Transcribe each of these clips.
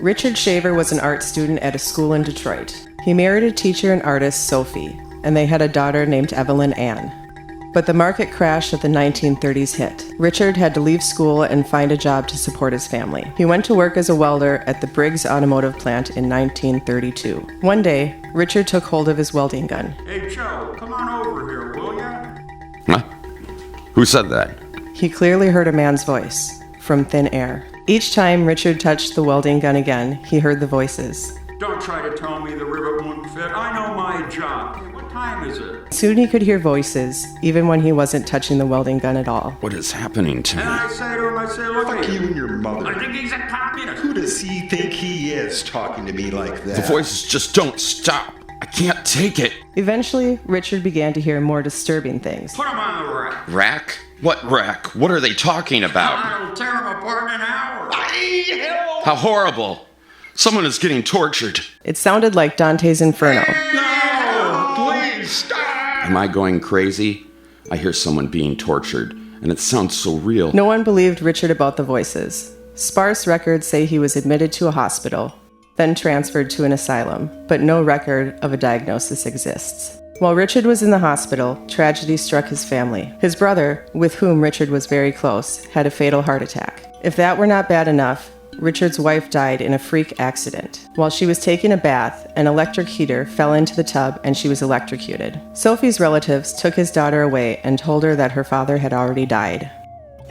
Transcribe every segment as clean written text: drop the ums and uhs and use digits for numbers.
Richard Shaver was an art student at a school in Detroit. He married a teacher and artist, Sophie, and they had a daughter named Evelyn Ann. But the market crash of the 1930s hit. Richard had to leave school and find a job to support his family. He went to work as a welder at the Briggs Automotive Plant in 1932. One day, Richard took hold of his welding gun. Hey, Joe, come on over here, will ya? Huh? Who said that? He clearly heard a man's voice from thin air. Each time Richard touched the welding gun again, he heard the voices. Don't try to tell me the rivet won't fit. I know my job. Hey, what time is it? Soon he could hear voices, even when he wasn't touching the welding gun at all. What is happening to me? And I say to him, look Fuck at you and your mother. I think he's a communist. Who does he think he is talking to me like that? The voices just don't stop. I can't take it. Eventually, Richard began to hear more disturbing things. Put him on the rack. Rack? What rack? What are they talking about? I'll tear him apart in an hour. How horrible. Someone is getting tortured. It sounded like Dante's Inferno. No, please stop. Am I going crazy? I hear someone being tortured, and it sounds so real. No one believed Richard about the voices. Sparse records say he was admitted to a hospital, then transferred to an asylum, but no record of a diagnosis exists. While Richard was in the hospital, tragedy struck his family. His brother, with whom Richard was very close, had a fatal heart attack. If that were not bad enough, Richard's wife died in a freak accident. While she was taking a bath, an electric heater fell into the tub and she was electrocuted. Sophie's relatives took his daughter away and told her that her father had already died.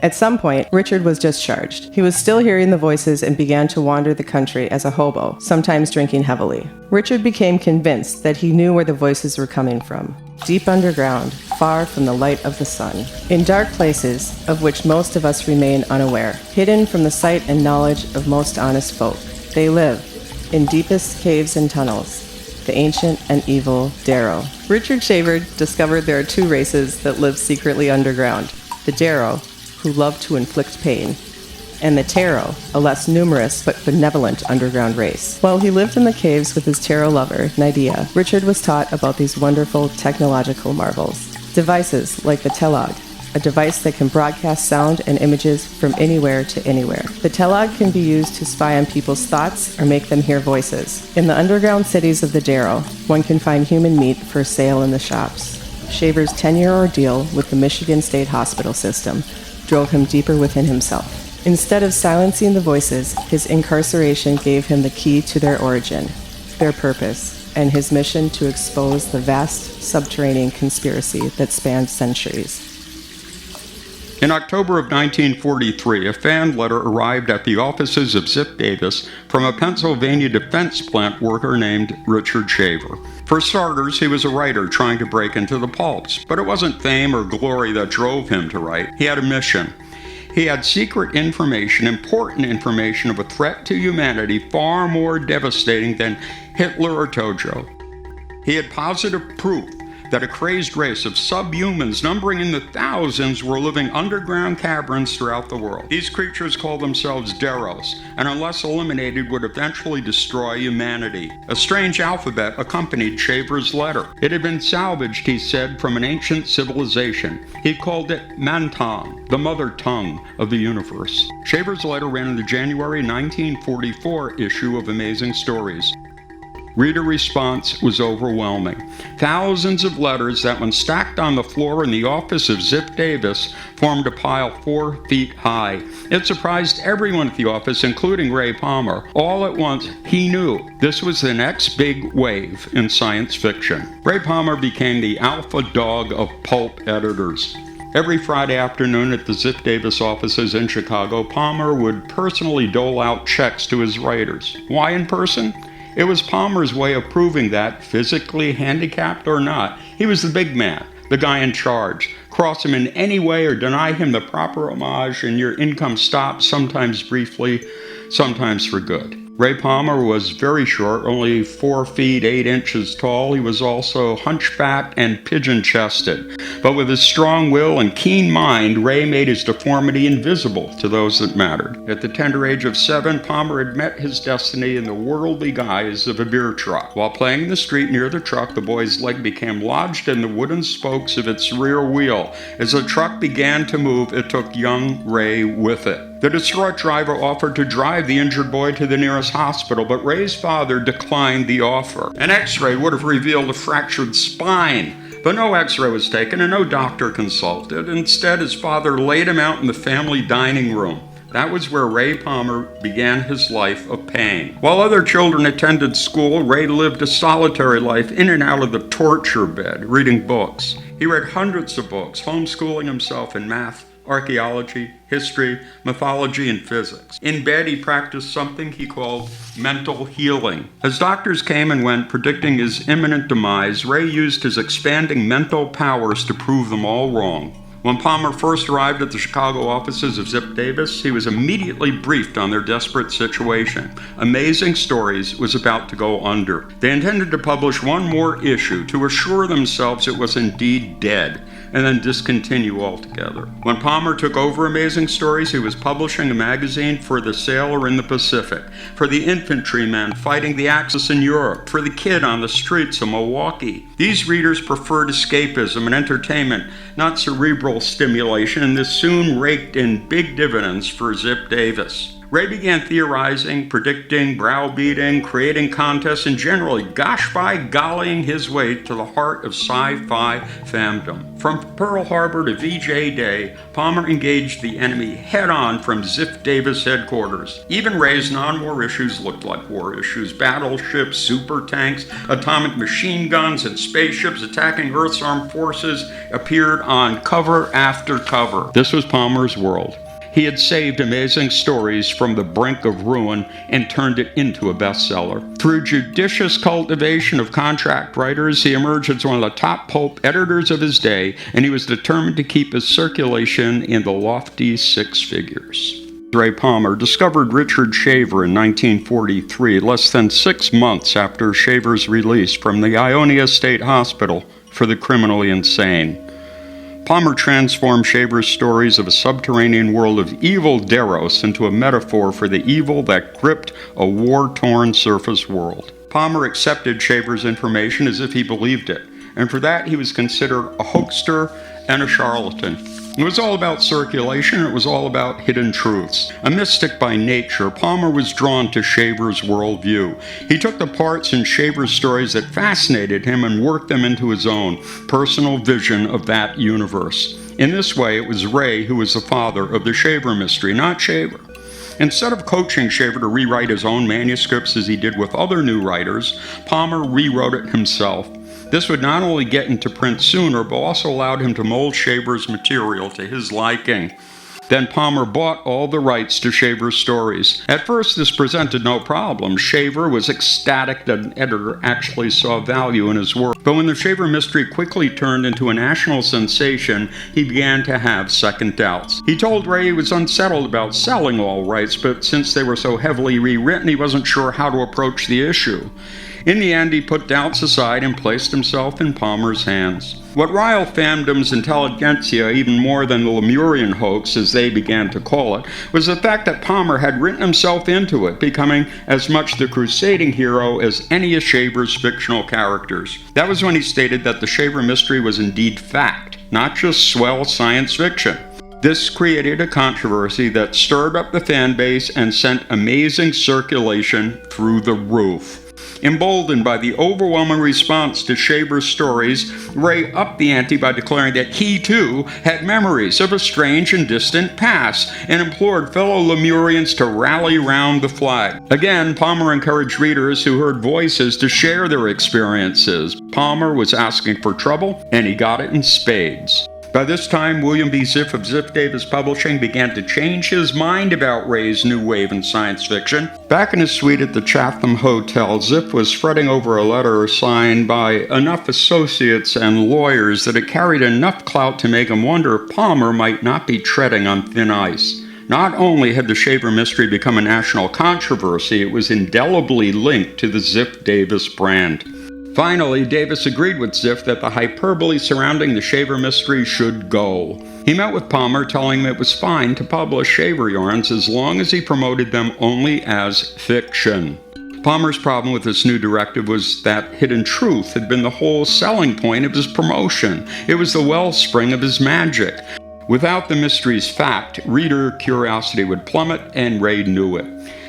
At some point, Richard was discharged. He was still hearing the voices and began to wander the country as a hobo, sometimes drinking heavily. Richard became convinced that he knew where the voices were coming from. Deep underground, far from the light of the sun. In dark places, of which most of us remain unaware, hidden from the sight and knowledge of most honest folk. They live in deepest caves and tunnels, the ancient and evil Darrow. Richard Shaver discovered there are two races that live secretly underground. The Darrow, who love to inflict pain, and the Tarot, a less numerous but benevolent underground race. While he lived in the caves with his tarot lover, Nydia, Richard was taught about these wonderful technological marvels. Devices like the Telog, a device that can broadcast sound and images from anywhere to anywhere. The Telog can be used to spy on people's thoughts or make them hear voices. In the underground cities of the Darrow, one can find human meat for sale in the shops. Shaver's 10-year ordeal with the Michigan State Hospital system drove him deeper within himself. Instead of silencing the voices, his incarceration gave him the key to their origin, their purpose, and his mission to expose the vast subterranean conspiracy that spanned centuries. In October of 1943, a fan letter arrived at the offices of Ziff Davis from a Pennsylvania defense plant worker named Richard Shaver. For starters, he was a writer trying to break into the pulps, but it wasn't fame or glory that drove him to write. He had a mission. He had secret information, important information of a threat to humanity far more devastating than Hitler or Tojo. He had positive proof that a crazed race of subhumans numbering in the thousands were living underground caverns throughout the world. These creatures called themselves Darrows, and unless eliminated would eventually destroy humanity. A strange alphabet accompanied Shaver's letter. It had been salvaged, he said, from an ancient civilization. He called it Mantongue, the mother tongue of the universe. Shaver's letter ran in the January 1944 issue of Amazing Stories. Reader response was overwhelming. Thousands of letters that, when stacked on the floor in the office of Ziff Davis, formed a pile 4 feet high. It surprised everyone at the office, including Ray Palmer. All at once, he knew this was the next big wave in science fiction. Ray Palmer became the alpha dog of pulp editors. Every Friday afternoon at the Ziff Davis offices in Chicago, Palmer would personally dole out checks to his writers. Why in person? It was Palmer's way of proving that, physically handicapped or not, he was the big man, the guy in charge. Cross him in any way or deny him the proper homage, and your income stopped, sometimes briefly, sometimes for good. Ray Palmer was very short, only 4 feet 8 inches tall. He was also hunchbacked and pigeon-chested. But with his strong will and keen mind, Ray made his deformity invisible to those that mattered. At the tender age of 7, Palmer had met his destiny in the worldly guise of a beer truck. While playing in the street near the truck, the boy's leg became lodged in the wooden spokes of its rear wheel. As the truck began to move, it took young Ray with it. The distraught driver offered to drive the injured boy to the nearest hospital, but Ray's father declined the offer. An x-ray would have revealed a fractured spine, but no x-ray was taken and no doctor consulted. Instead, his father laid him out in the family dining room. That was where Ray Palmer began his life of pain. While other children attended school, Ray lived a solitary life in and out of the torture bed, reading books. He read hundreds of books, homeschooling himself in math, archaeology, history, mythology, and physics. In bed, he practiced something he called mental healing. As doctors came and went, predicting his imminent demise, Ray used his expanding mental powers to prove them all wrong. When Palmer first arrived at the Chicago offices of Zip Davis, he was immediately briefed on their desperate situation. Amazing Stories was about to go under. They intended to publish one more issue to assure themselves it was indeed dead, and then discontinue altogether. When Palmer took over Amazing Stories, he was publishing a magazine for the sailor in the Pacific, for the infantryman fighting the Axis in Europe, for the kid on the streets of Milwaukee. These readers preferred escapism and entertainment, not cerebral stimulation, and this soon raked in big dividends for Zip Davis. Ray began theorizing, predicting, browbeating, creating contests, and generally, gosh-by-gollying his way to the heart of sci-fi fandom. From Pearl Harbor to VJ Day, Palmer engaged the enemy head-on from Zip Davis headquarters. Even Ray's non-war issues looked like war issues. Battleships, super tanks, atomic machine guns, and spaceships attacking Earth's armed forces appeared on cover after cover. This was Palmer's world. He had saved Amazing Stories from the brink of ruin and turned it into a bestseller. Through judicious cultivation of contract writers, he emerged as one of the top pulp editors of his day, and he was determined to keep his circulation in the lofty six figures. Ray Palmer discovered Richard Shaver in 1943, less than 6 months after Shaver's release from the Ionia State Hospital for the criminally insane. Palmer transformed Shaver's stories of a subterranean world of evil Deros into a metaphor for the evil that gripped a war-torn surface world. Palmer accepted Shaver's information as if he believed it, and for that he was considered a hoaxer and a charlatan. It was all about circulation, it was all about hidden truths. A mystic by nature, Palmer was drawn to Shaver's worldview. He took the parts in Shaver's stories that fascinated him and worked them into his own personal vision of that universe. In this way, it was Ray who was the father of the Shaver mystery, not Shaver. Instead of coaching Shaver to rewrite his own manuscripts as he did with other new writers, Palmer rewrote it himself. This would not only get into print sooner, but also allowed him to mold Shaver's material to his liking. Then Palmer bought all the rights to Shaver's stories. At first, this presented no problem. Shaver was ecstatic that an editor actually saw value in his work. But when the Shaver mystery quickly turned into a national sensation, he began to have second doubts. He told Ray he was unsettled about selling all rights, but since they were so heavily rewritten, he wasn't sure how to approach the issue. In the end, he put doubts aside and placed himself in Palmer's hands. What riled fandom's intelligentsia even more than the Lemurian hoax, as they began to call it, was the fact that Palmer had written himself into it, becoming as much the crusading hero as any of Shaver's fictional characters. That was when he stated that the Shaver mystery was indeed fact, not just swell science fiction. This created a controversy that stirred up the fan base and sent amazing circulation through the roof. Emboldened by the overwhelming response to Shaver's stories, Ray upped the ante by declaring that he, too, had memories of a strange and distant past and implored fellow Lemurians to rally round the flag. Again, Palmer encouraged readers who heard voices to share their experiences. Palmer was asking for trouble, and he got it in spades. By this time, William B. Ziff of Ziff Davis Publishing began to change his mind about Ray's new wave in science fiction. Back in his suite at the Chatham Hotel, Ziff was fretting over a letter signed by enough associates and lawyers that it carried enough clout to make him wonder if Palmer might not be treading on thin ice. Not only had the Shaver mystery become a national controversy, it was indelibly linked to the Ziff Davis brand. Finally, Davis agreed with Ziff that the hyperbole surrounding the Shaver mystery should go. He met with Palmer, telling him it was fine to publish Shaver yarns as long as he promoted them only as fiction. Palmer's problem with this new directive was that hidden truth had been the whole selling point of his promotion. It was the wellspring of his magic. Without the mystery's fact, reader curiosity would plummet, and Ray knew it.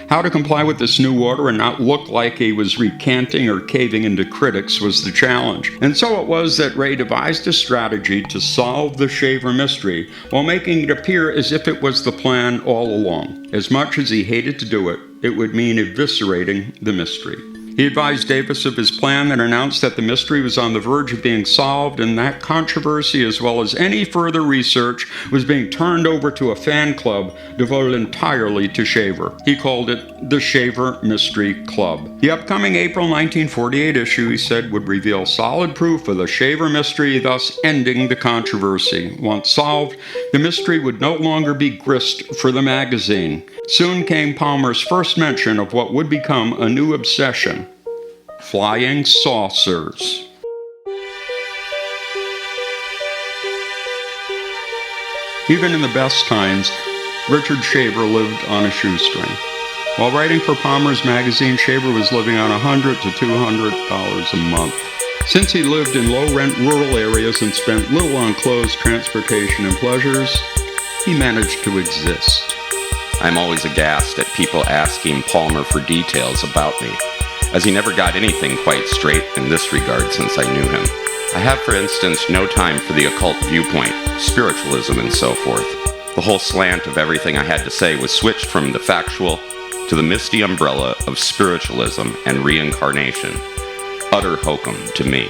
How to comply with this new order and not look like he was recanting or caving into critics was the challenge. And so it was that Ray devised a strategy to solve the Shaver mystery while making it appear as if it was the plan all along. As much as he hated to do it, it would mean eviscerating the mystery. He advised Davis of his plan and announced that the mystery was on the verge of being solved, and that controversy, as well as any further research, was being turned over to a fan club devoted entirely to Shaver. He called it the Shaver Mystery Club. The upcoming April 1948 issue, he said, would reveal solid proof of the Shaver mystery, thus ending the controversy. Once solved, the mystery would no longer be grist for the magazine. Soon came Palmer's first mention of what would become a new obsession: flying saucers. Even in the best times, Richard Shaver lived on a shoestring. While writing for Palmer's magazine, Shaver was living on $100 to $200 a month. Since he lived in low-rent rural areas and spent little on clothes, transportation, and pleasures, he managed to exist. I'm always aghast at people asking Palmer for details about me, as he never got anything quite straight in this regard since I knew him. I have, for instance, no time for the occult viewpoint, spiritualism, and so forth. The whole slant of everything I had to say was switched from the factual to the misty umbrella of spiritualism and reincarnation. Utter hokum to me.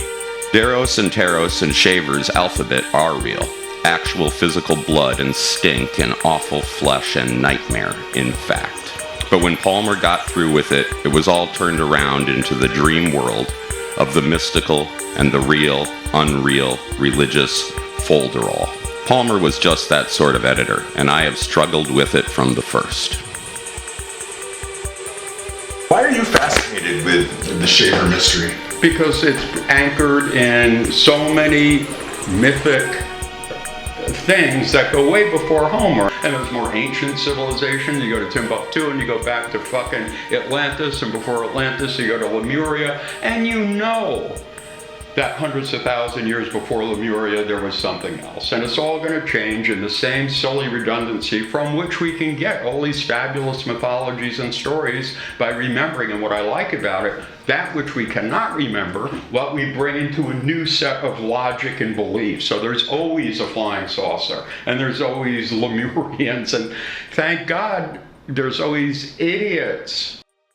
Deros and Teros and Shaver's alphabet are real. Actual physical blood and stink and awful flesh and nightmare, in fact. But when Palmer got through with it, it was all turned around into the dream world of the mystical and the real, unreal, religious folderol. Palmer was just that sort of editor, and I have struggled with it from the first. Why are you fascinated with the Shaver mystery? Because it's anchored in so many mythic things that go way before Homer. And there's more ancient civilization. You go to Timbuktu and you go back to fucking Atlantis, and before Atlantis you go to Lemuria, and you know that hundreds of thousand years before Lemuria there was something else. And it's all going to change in the same silly redundancy from which we can get all these fabulous mythologies and stories by remembering. And what I like about it, that which we cannot remember, what we bring into a new set of logic and belief. So there's always a flying saucer, and there's always Lemurians, and thank God there's always idiots